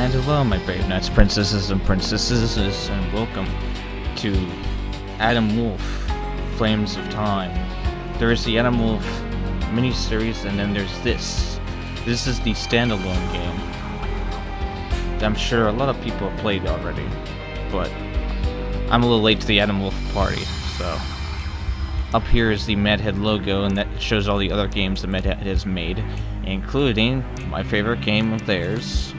And hello, my brave knights, princesses, and princesses, and welcome to Adam Wolfe, Flames of Time. There is the Adam Wolfe miniseries, and then there's this. This is the standalone game that I'm sure a lot of people have played already, but I'm a little late to the Adam Wolfe party, so... Up here is the Madhead logo, and that shows all the other games that Madhead has made, including my favorite game of theirs,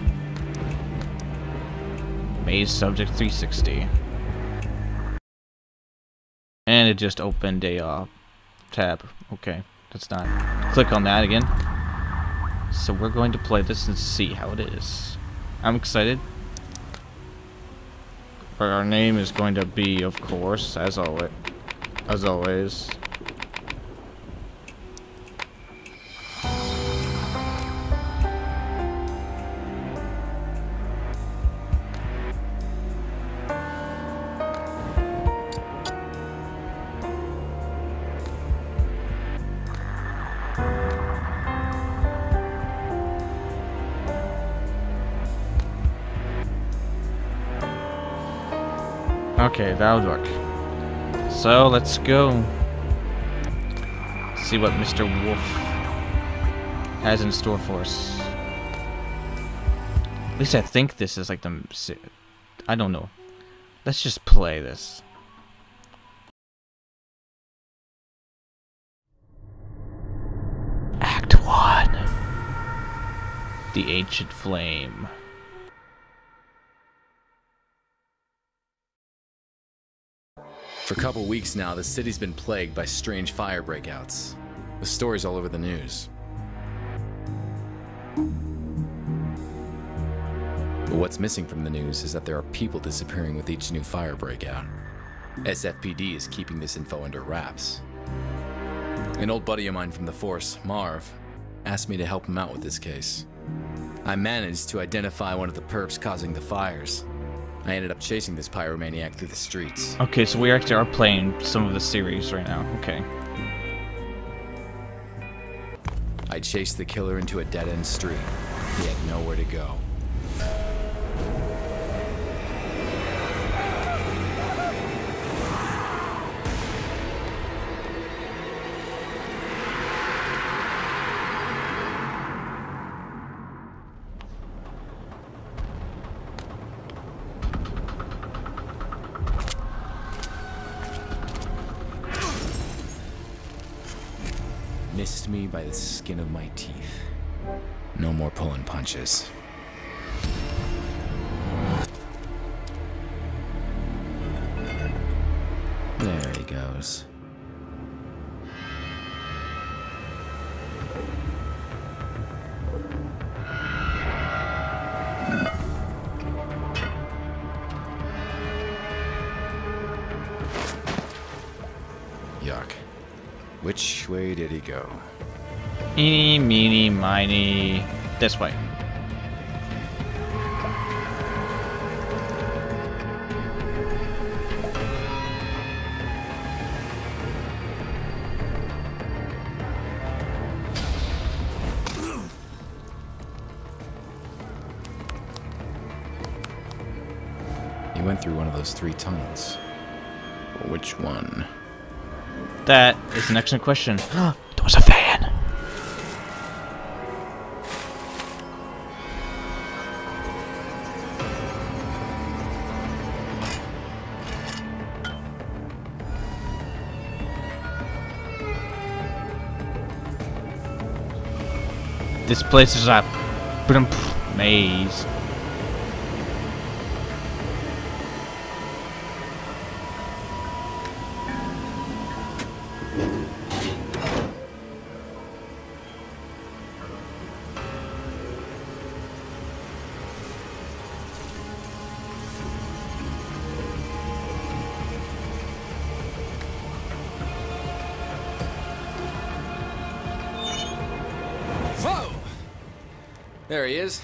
Maze Subject 360. And it just opened a tab. Okay, that's not. Click on that again. So we're going to play this and see how it is. I'm excited. Our name is going to be, of course, as always. Okay, that'll work. So let's go. See what Mr. Wolfe has in store for us. At least I think this is like the... I don't know. Let's just play this. Act 1. The Ancient Flame. For a couple weeks now, the city's been plagued by strange fire breakouts. The story's all over the news. But what's missing from the news is that there are people disappearing with each new fire breakout. SFPD is keeping this info under wraps. An old buddy of mine from the force, Marv, asked me to help him out with this case. I managed to identify one of the perps causing the fires. I ended up chasing this pyromaniac through the streets. Okay, so we actually are playing some of the series right now. Okay. I chased the killer into a dead-end street. He had nowhere to go. Missed me by the skin of my teeth. No more pulling punches. There he goes. Yuck. Which way did he go? Eeny, meeny, miny. This way. He went through one of those 3 tunnels. Which one? That is an excellent question. There was a fan. This place is a maze. Whoa! There he is.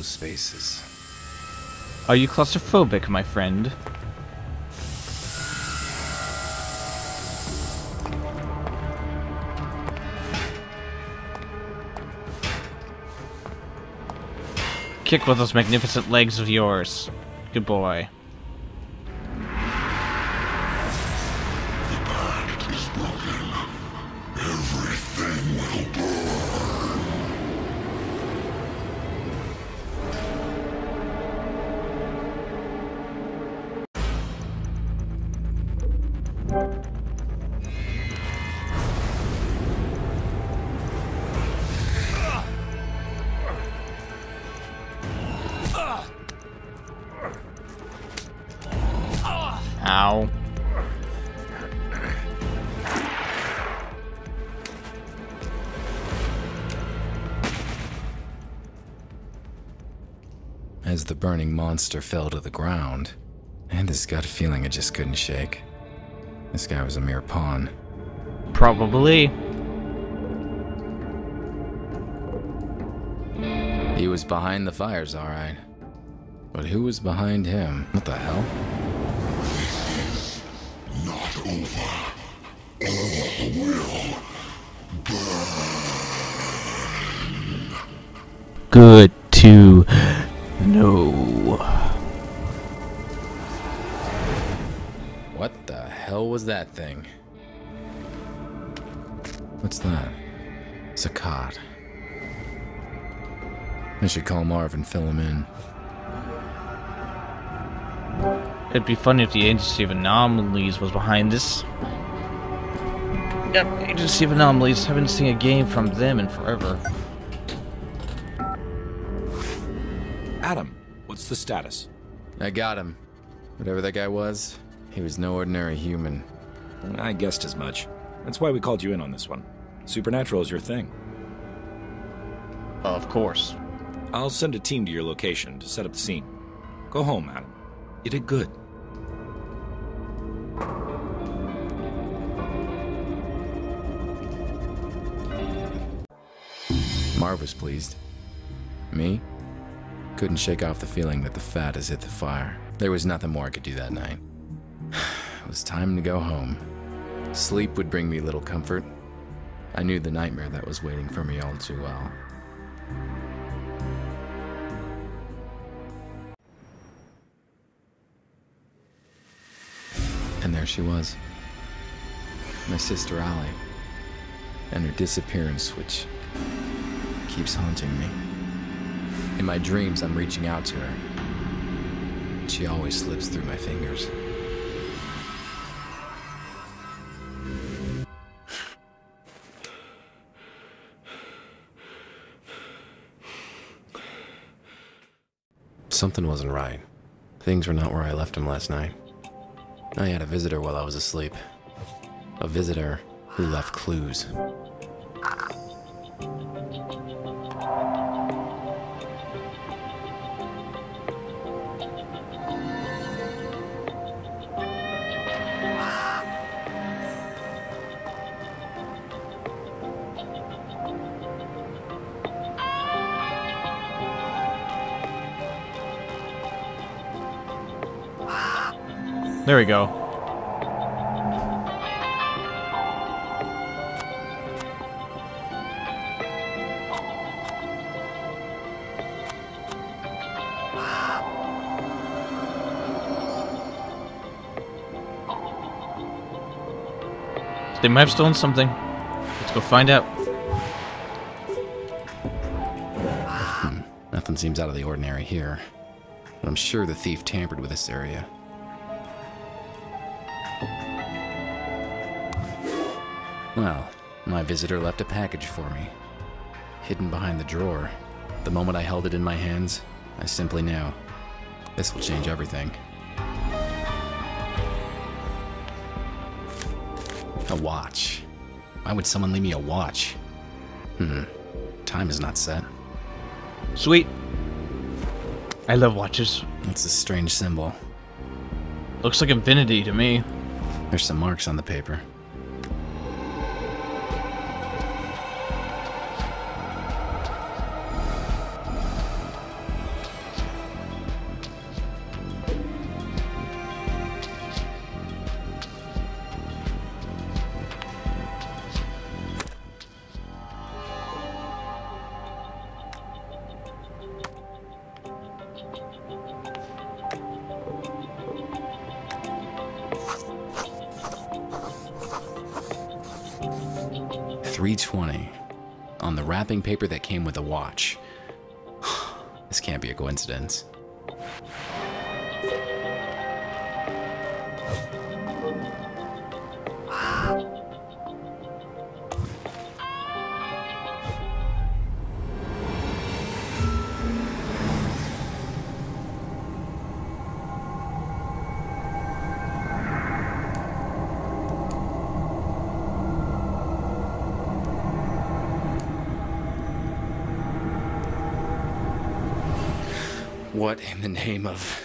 enclosed spaces. Are you claustrophobic, my friend? Kick with those magnificent legs of yours. Good boy. Ow. As the burning monster fell to the ground, I had this gut feeling I just couldn't shake. This guy was a mere pawn. Probably. He was behind the fires, alright. But who was behind him? What the hell? Not over. All will burn. Good to know. What the hell was that thing? What's that? It's a cot. I should call Marv and fill him in. It'd be funny if the Agency of Anomalies was behind this. Yep, Agency of Anomalies. Haven't seen a game from them in forever. Adam, what's the status? I got him. Whatever that guy was, he was no ordinary human. I guessed as much. That's why we called you in on this one. Supernatural is your thing. Of course. I'll send a team to your location to set up the scene. Go home, Adam. You did good. Marv was pleased. Me? Couldn't shake off the feeling that the fat has hit the fire. There was nothing more I could do that night. It was time to go home. Sleep would bring me little comfort. I knew the nightmare that was waiting for me all too well. And there she was. My sister Allie. And her disappearance, which keeps haunting me. In my dreams, I'm reaching out to her. She always slips through my fingers. Something wasn't right. Things were not where I left them last night. I had a visitor while I was asleep. A visitor who left clues. There we go. They might have stolen something. Let's go find out. Nothing seems out of the ordinary here. But I'm sure the thief tampered with this area. Well, my visitor left a package for me. Hidden behind the drawer. The moment I held it in my hands, I simply knew. This will change everything. A watch. Why would someone leave me a watch? Time is not set. Sweet. I love watches. It's a strange symbol. Looks like infinity to me. There's some marks on the paper. 3:20 on the wrapping paper that came with the watch. This can't be a coincidence. What in the name of...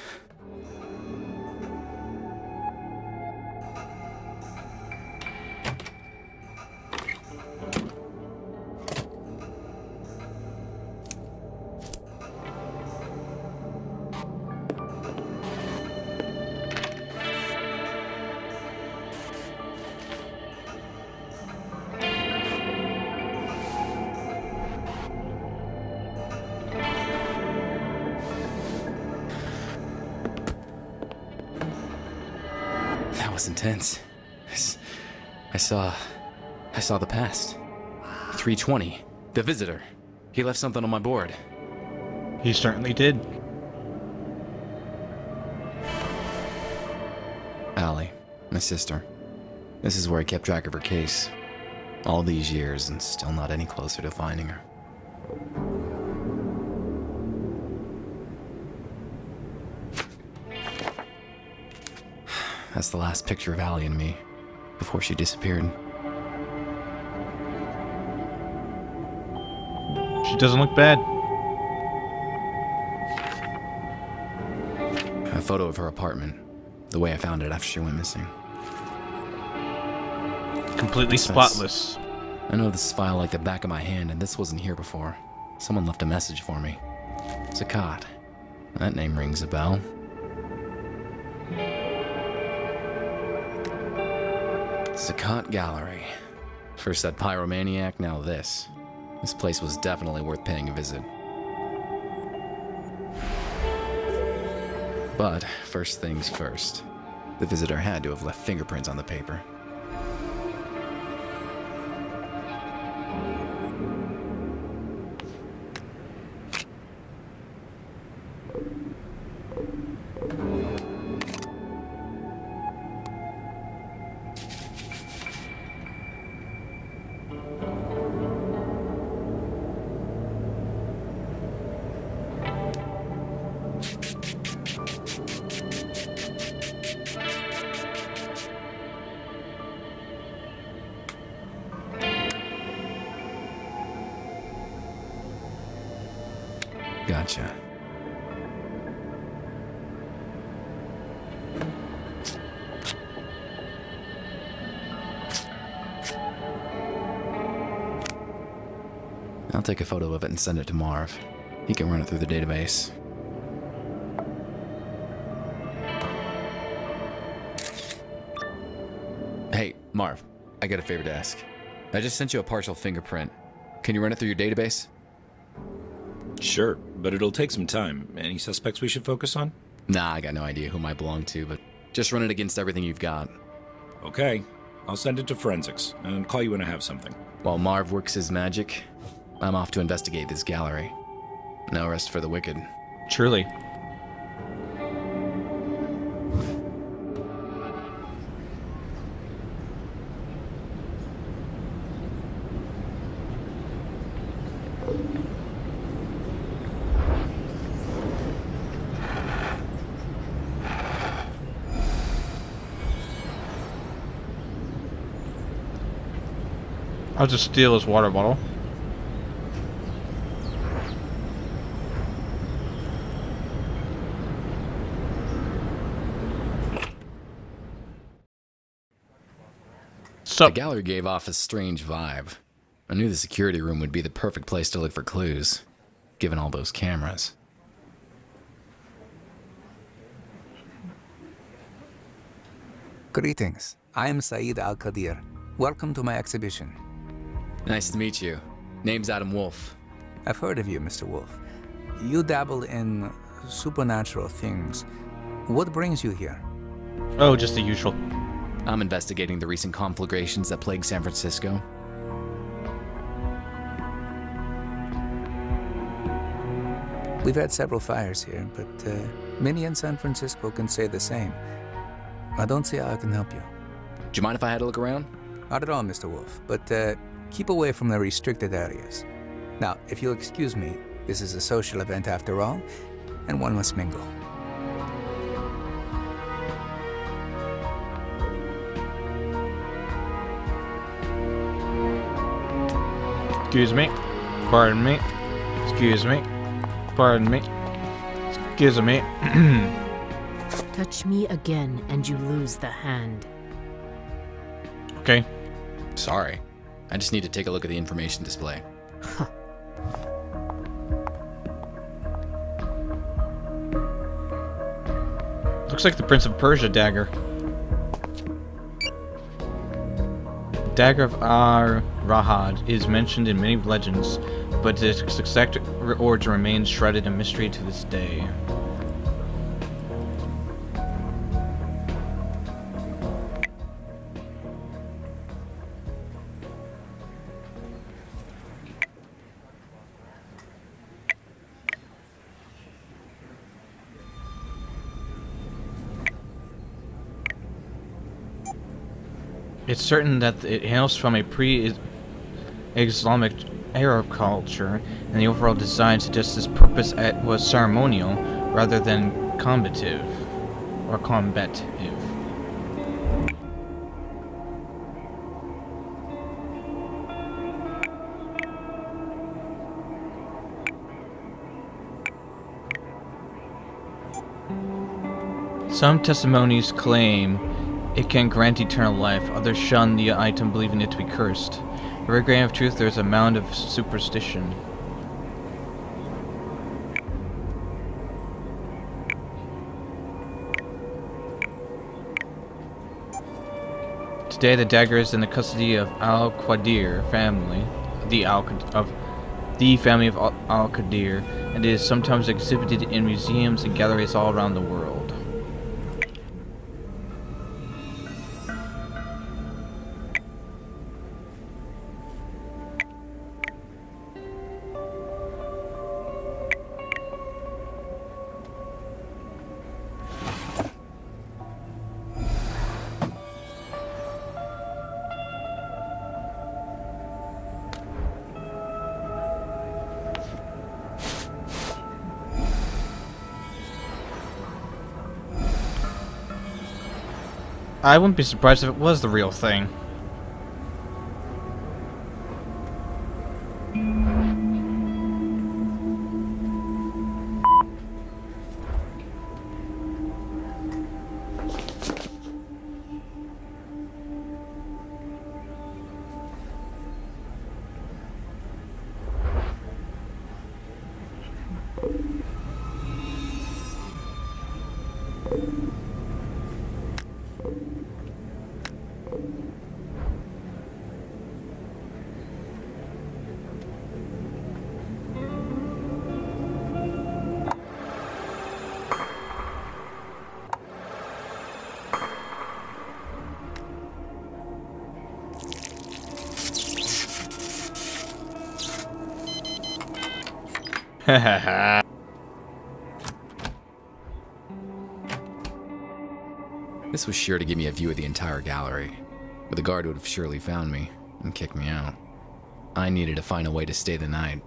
That was intense. I saw the past. 3:20. The visitor. He left something on my board. He certainly did. Allie, my sister. This is where I kept track of her case. All these years and still not any closer to finding her. That's the last picture of Allie and me before she disappeared. She doesn't look bad. A photo of her apartment, the way I found it after she went missing. Completely spotless. I know this file like the back of my hand, and this wasn't here before. Someone left a message for me. Zakat. That name rings a bell. Zakat Gallery. First that pyromaniac, now this. This place was definitely worth paying a visit. But first things first. The visitor had to have left fingerprints on the paper. Gotcha. I'll take a photo of it and send it to Marv. He can run it through the database. Hey, Marv, I got a favor to ask. I just sent you a partial fingerprint. Can you run it through your database? Sure, but it'll take some time. Any suspects we should focus on? Nah, I got no idea who might belong to, but just run it against everything you've got. Okay, I'll send it to forensics and call you when I have something. While Marv works his magic, I'm off to investigate this gallery. No rest for the wicked. Truly. I'll just steal his water bottle. The gallery gave off a strange vibe. I knew the security room would be the perfect place to look for clues, given all those cameras. Greetings. I am Saeed Al-Qadir. Welcome to my exhibition. Nice to meet you. Name's Adam Wolfe. I've heard of you, Mr. Wolfe. You dabble in supernatural things. What brings you here? Oh, just the usual. I'm investigating the recent conflagrations that plague San Francisco. We've had several fires here, but many in San Francisco can say the same. I don't see how I can help you. Do you mind if I had a look around? Not at all, Mr. Wolfe, but keep away from the restricted areas. Now, if you'll excuse me, this is a social event after all, and one must mingle. Excuse me. Pardon me. Excuse me. Pardon me. Excuse me. Touch me again and you lose the hand. Okay. Sorry. I just need to take a look at the information display. Looks like the Prince of Persia dagger. Dagger of Ar-Rahad is mentioned in many legends, but its exact origin remains shrouded in mystery to this day. It's certain that it hails from a pre-Islamic Arab culture, and the overall design suggests its purpose was ceremonial rather than combative. Some testimonies claim it can grant eternal life, others shun the item believing it to be cursed. For every grain of truth there is a mound of superstition. Today the dagger is in the custody of Al-Qadir family, the family of Al-Qadir, and it is sometimes exhibited in museums and galleries all around the world. I wouldn't be surprised if it was the real thing. This was sure to give me a view of the entire gallery, but the guard would have surely found me and kicked me out. I needed to find a way to stay the night.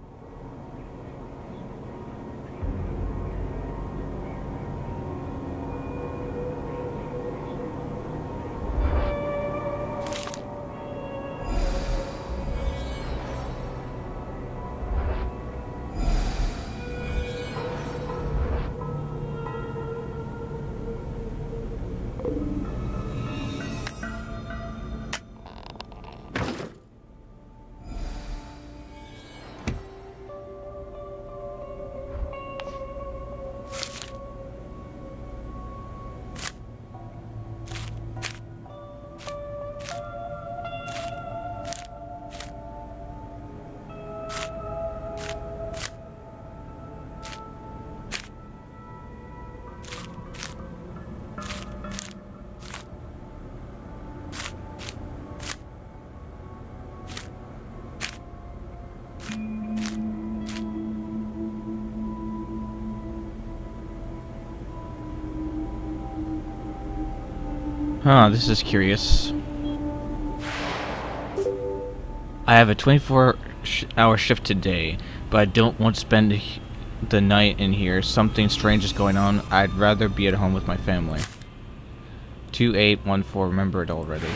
Huh, this is curious. I have a 24-hour shift today, but I don't want to spend the night in here. Something strange is going on. I'd rather be at home with my family. 2814, remember it already.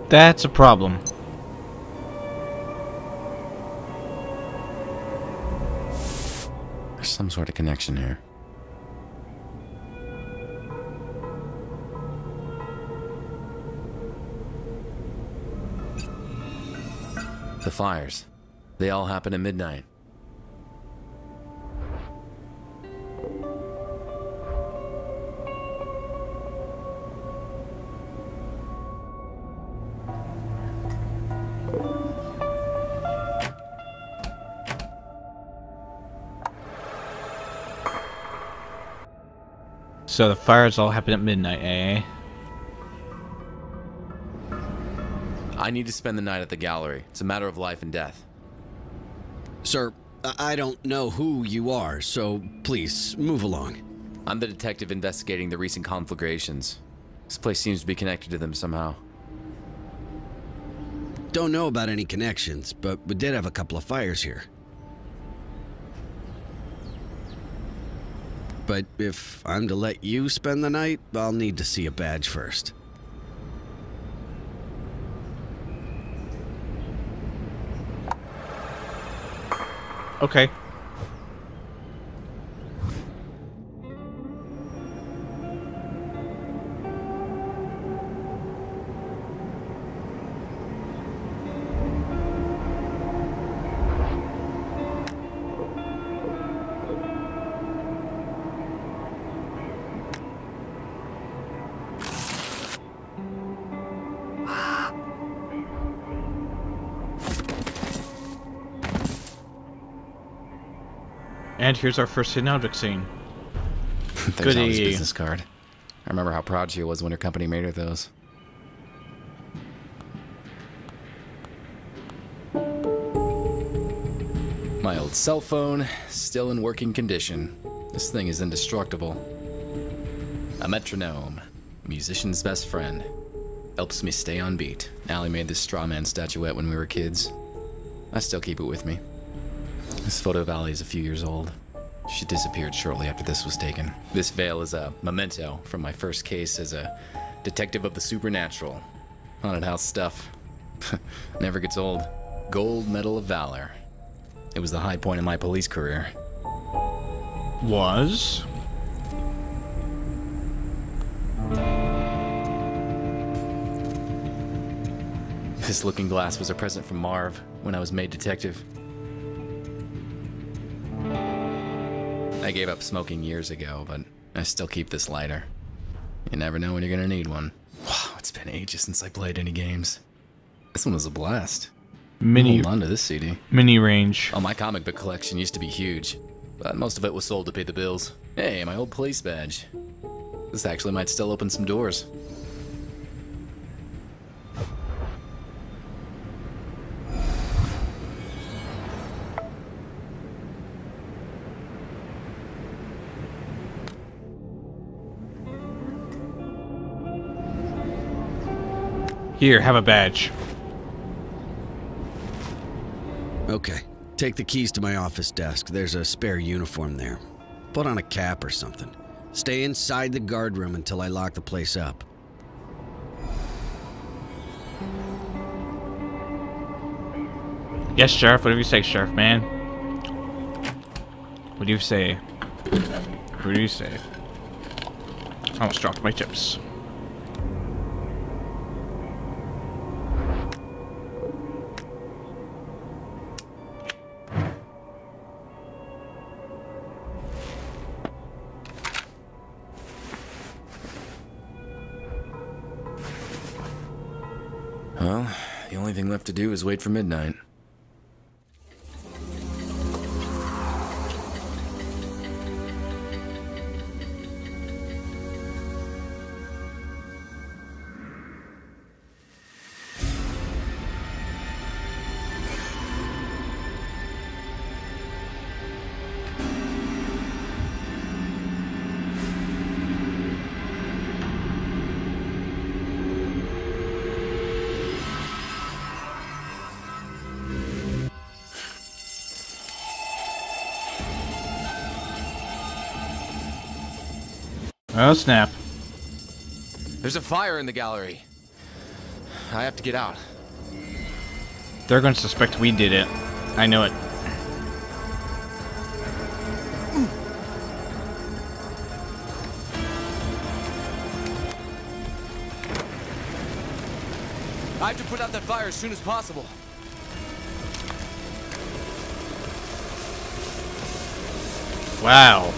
That's a problem. There's some sort of connection here. The fires. They all happen at midnight. So the fires all happen at midnight, eh? I need to spend the night at the gallery. It's a matter of life and death. Sir, I don't know who you are, so please, move along. I'm the detective investigating the recent conflagrations. This place seems to be connected to them somehow. Don't know about any connections, but we did have a couple of fires here. But if I'm to let you spend the night, I'll need to see a badge first. Okay. And here's our first hidden object scene. There's Ali's Goody. business card. I remember how proud she was when her company made her those. My old cell phone, still in working condition. This thing is indestructible. A metronome, musician's best friend. Helps me stay on beat. Allie made this straw man statuette when we were kids. I still keep it with me. This photo of Allie is a few years old. She disappeared shortly after this was taken. This veil is a memento from my first case as a detective of the supernatural. Haunted house stuff. Never gets old. Gold Medal of Valor. It was the high point of my police career. Was? This looking glass was a present from Marv when I was made detective. I gave up smoking years ago, but I still keep this lighter. You never know when you're gonna need one. Wow, it's been ages since I played any games. This one was a blast. Hold on to this CD. Mini range. Oh, my comic book collection used to be huge, but most of it was sold to pay the bills. Hey, my old police badge. This actually might still open some doors. Here, have a badge. Okay, take the keys to my office desk. There's a spare uniform there. Put on a cap or something. Stay inside the guard room until I lock the place up. Yes, Sheriff. Whatever you say, Sheriff, man. What do you say? What do you say? I almost dropped my chips. Well, the only thing left to do is wait for midnight. Oh snap. There's a fire in the gallery. I have to get out. They're gonna suspect we did it. I know it. I have to put out that fire as soon as possible. Wow.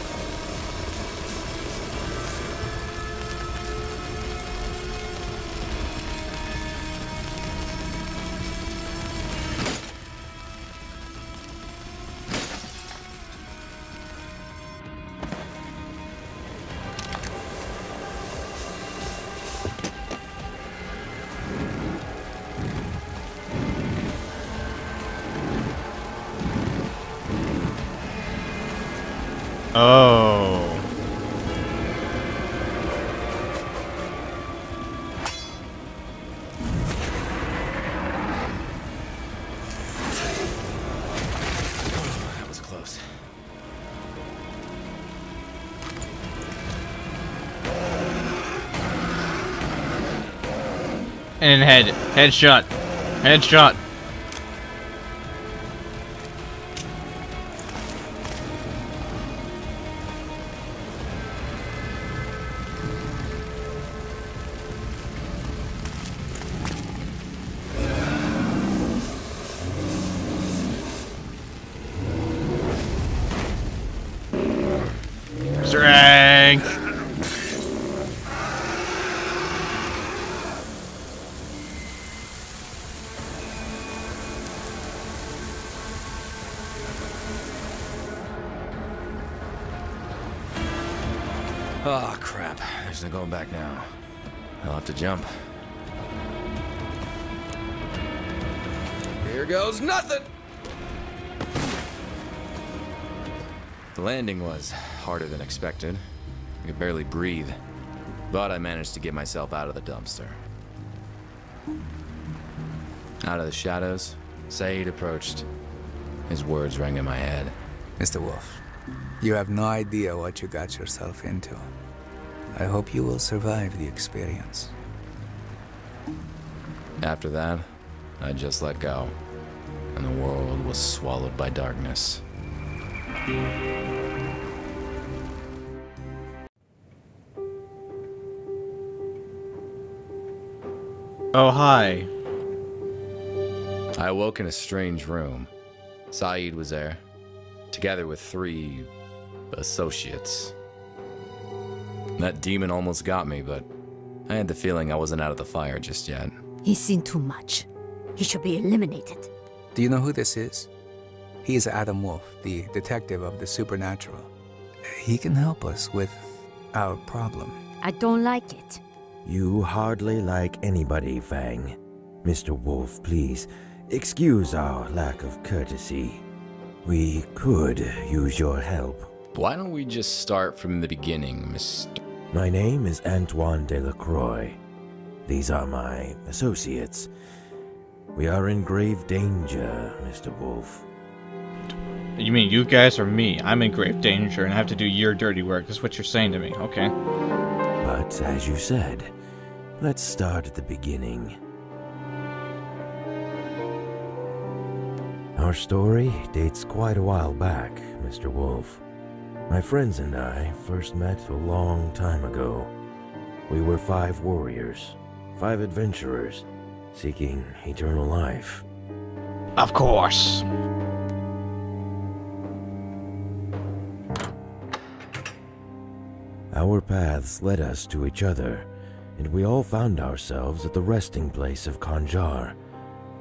Oh. That was close. And headshot. Headshot. Strength. Oh, crap. There's no going back now. I'll have to jump. Here goes nothing! The landing was harder than expected. I could barely breathe. But I managed to get myself out of the dumpster. Out of the shadows, Saeed approached. His words rang in my head. Mr. Wolfe, you have no idea what you got yourself into. I hope you will survive the experience. After that, I just let go. And the world was swallowed by darkness. Oh, hi. I awoke in a strange room. Saeed was there, together with 3 associates. That demon almost got me, but I had the feeling I wasn't out of the fire just yet. He's seen too much. He should be eliminated. Do you know who this is? He is Adam Wolfe, the detective of the supernatural. He can help us with our problem. I don't like it. You hardly like anybody, Fang. Mr. Wolfe, please, excuse our lack of courtesy. We could use your help. Why don't we just start from the beginning, Mr. My name is Antoine Delacroix. These are my associates. We are in grave danger, Mr. Wolfe. You mean you guys or me? I'm in grave danger and I have to do your dirty work. That's what you're saying to me. Okay. But as you said, let's start at the beginning. Our story dates quite a while back, Mr. Wolfe. My friends and I first met a long time ago. We were 5 warriors, 5 adventurers, seeking eternal life. Of course. Our paths led us to each other and we all found ourselves at the resting place of Kanjar,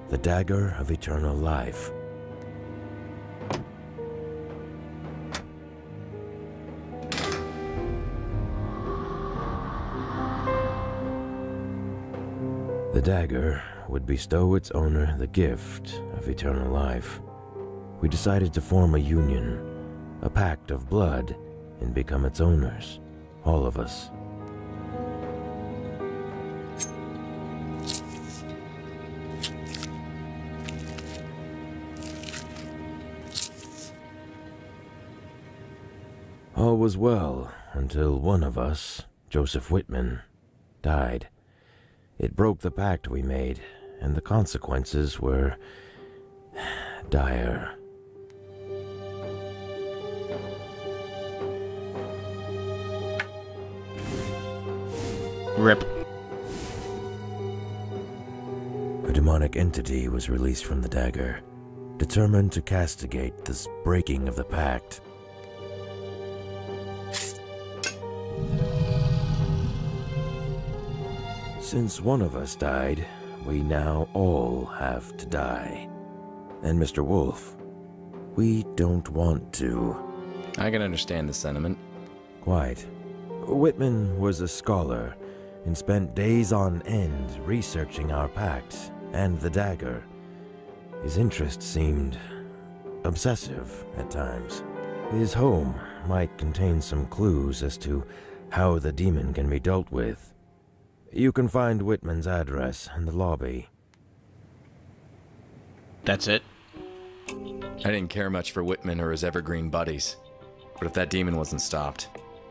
the dagger of eternal life. The dagger would bestow its owner the gift of eternal life. We decided to form a union, a pact of blood, and become its owners, all of us. All was well until one of us, Joseph Whitman, died. It broke the pact we made, and the consequences were dire. Rip. A demonic entity was released from the dagger, determined to castigate this breaking of the pact. Since one of us died, we now all have to die. And Mr. Wolfe, we don't want to. I can understand the sentiment. Quite. Whitman was a scholar and spent days on end researching our pact and the dagger. His interest seemed obsessive at times. His home might contain some clues as to how the demon can be dealt with. You can find Whitman's address in the lobby. That's it? I didn't care much for Whitman or his evergreen buddies. But if that demon wasn't stopped,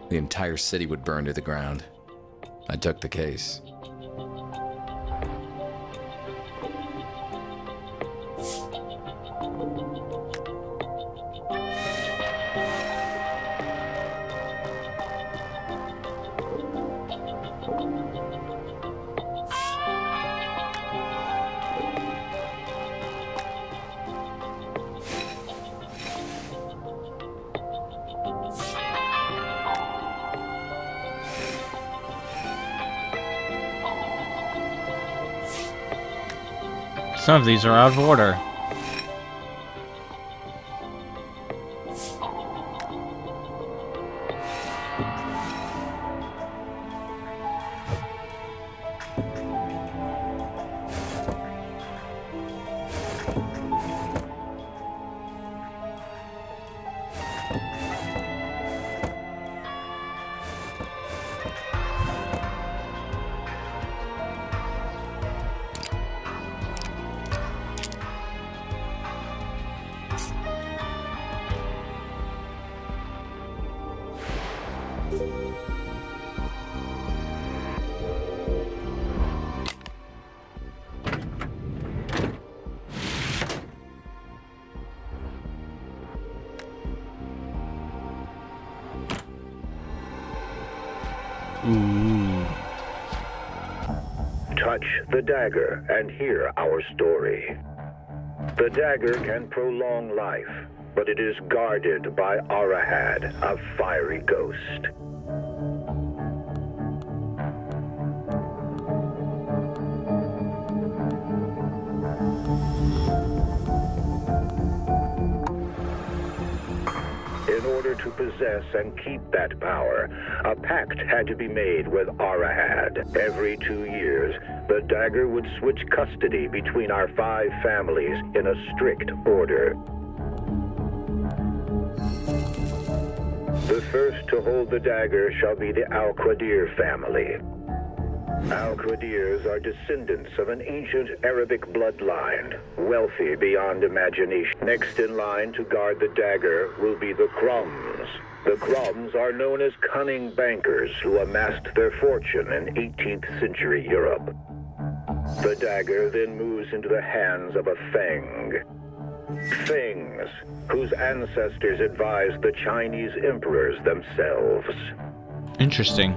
the entire city would burn to the ground. I took the case. Some of these are out of order. Touch the dagger and hear our story. The dagger can prolong life, but it is guarded by Arahad, a fiery ghost. In order to possess and keep that power, a pact had to be made with Arahad. Every 2 years, the dagger would switch custody between our 5 families in a strict order. The first to hold the dagger shall be the Al-Qadir family. Al-Qadirs are descendants of an ancient Arabic bloodline, wealthy beyond imagination. Next in line to guard the dagger will be the Crumbs. The Crumbs are known as cunning bankers who amassed their fortune in 18th century Europe. The dagger then moves into the hands of a Feng. Fengs, whose ancestors advised the Chinese emperors themselves. Interesting.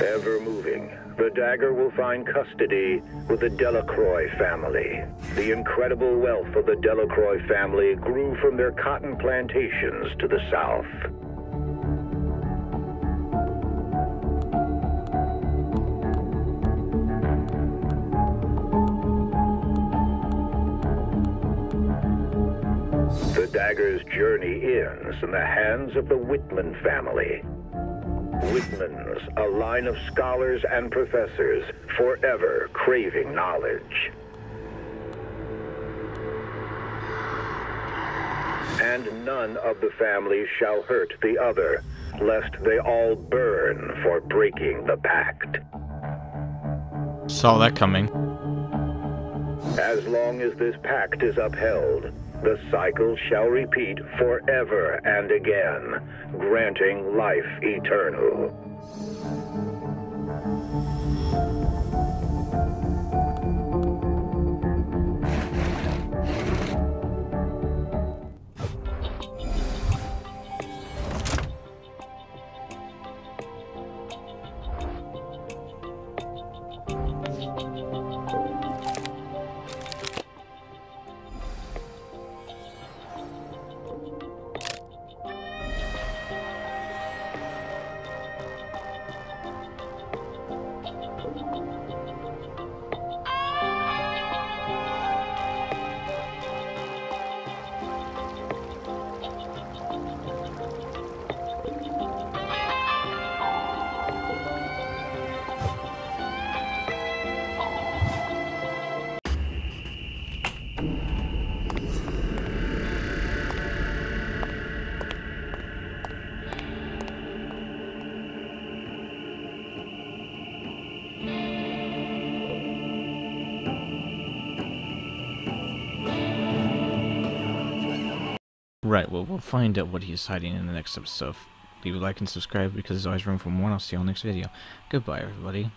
Ever moving, the dagger will find custody with the Delacroix family. The incredible wealth of the Delacroix family grew from their cotton plantations to the south. dagger's journey ends in the hands of the Whitman family. Whitmans, a line of scholars and professors, forever craving knowledge. And none of the family shall hurt the other, lest they all burn for breaking the pact. Saw that coming. As long as this pact is upheld, the cycle shall repeat forever and again, granting life eternal. Right, well, we'll find out what he's hiding in the next episode. Leave a like and subscribe because there's always room for more, and I'll see you all next video. Goodbye, everybody.